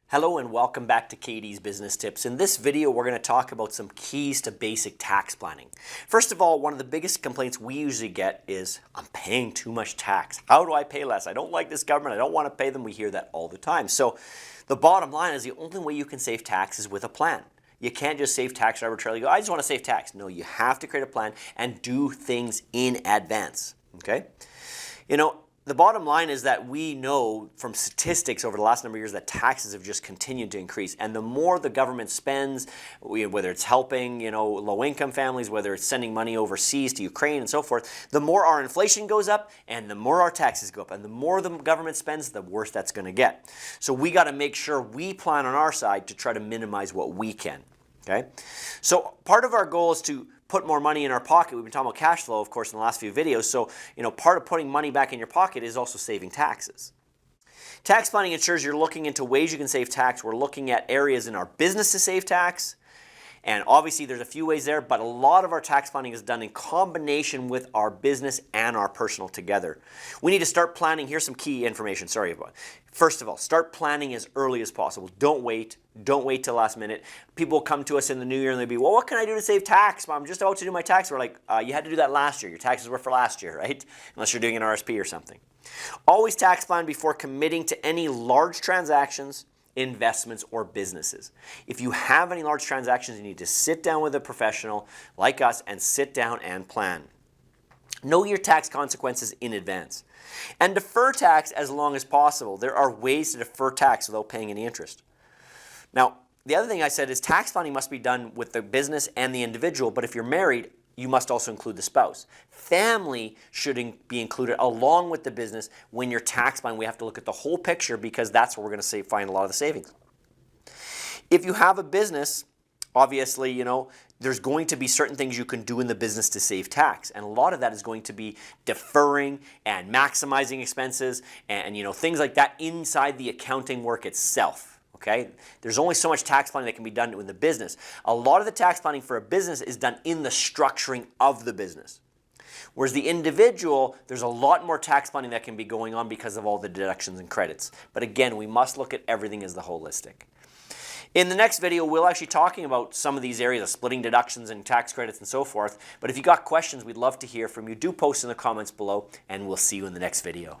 Hello and welcome back to Katie's Business Tips. In this video, we're going to talk about some keys to basic tax planning. First of all, one of the biggest complaints we usually get is, I'm paying too much tax. How do I pay less? I don't like this government. I don't want to pay them. We hear that all the time. So the bottom line is the only way you can save tax is with a plan. You can't just save tax arbitrarily. Go, I just want to save tax. No, you have to create a plan and do things in advance. Okay? The bottom line is that we know from statistics over the last number of years that taxes have just continued to increase. And the more the government spends, whether it's helping, low-income families, whether it's sending money overseas to Ukraine and so forth, the more our inflation goes up and the more our taxes go up. And the more the government spends, the worse that's going to get. So we got to make sure we plan on our side to try to minimize what we can. Okay? So part of our goal is to put more money in our pocket. We've been talking about cash flow, of course, in the last few videos. So, part of putting money back in your pocket is also saving taxes. Tax planning ensures you're looking into ways you can save tax. We're looking at areas in our business to save tax. And obviously there's a few ways there, but a lot of our tax planning is done in combination with our business and our personal together. We need to start planning. Here's some key information. Sorry about it. First of all, start planning as early as possible. Don't wait. Don't wait till last minute. People come to us in the new year and they'll be, well, what can I do to save tax? I'm just about to do my tax. We're like, you had to do that last year. Your taxes were for last year, right? Unless you're doing an RSP or something. Always tax plan before committing to any large transactions, investments, or businesses. If you have any large transactions, you need to sit down with a professional like us and sit down and plan. Know your tax consequences in advance. And defer tax as long as possible. There are ways to defer tax without paying any interest. Now, the other thing I said is tax planning must be done with the business and the individual, but if you're married, you must also include the spouse. Family should be included along with the business. When you're tax planning, we have to look at the whole picture because that's where we're going to find a lot of the savings. If you have a business, obviously, there's going to be certain things you can do in the business to save tax. And a lot of that is going to be deferring and maximizing expenses and things like that inside the accounting work itself. Okay? There's only so much tax planning that can be done in the business. A lot of the tax planning for a business is done in the structuring of the business. Whereas the individual, there's a lot more tax planning that can be going on because of all the deductions and credits. But again, we must look at everything as the holistic. In the next video, we'll actually talking about some of these areas of splitting deductions and tax credits and so forth. But if you got questions, we'd love to hear from you. Do post in the comments below, and we'll see you in the next video.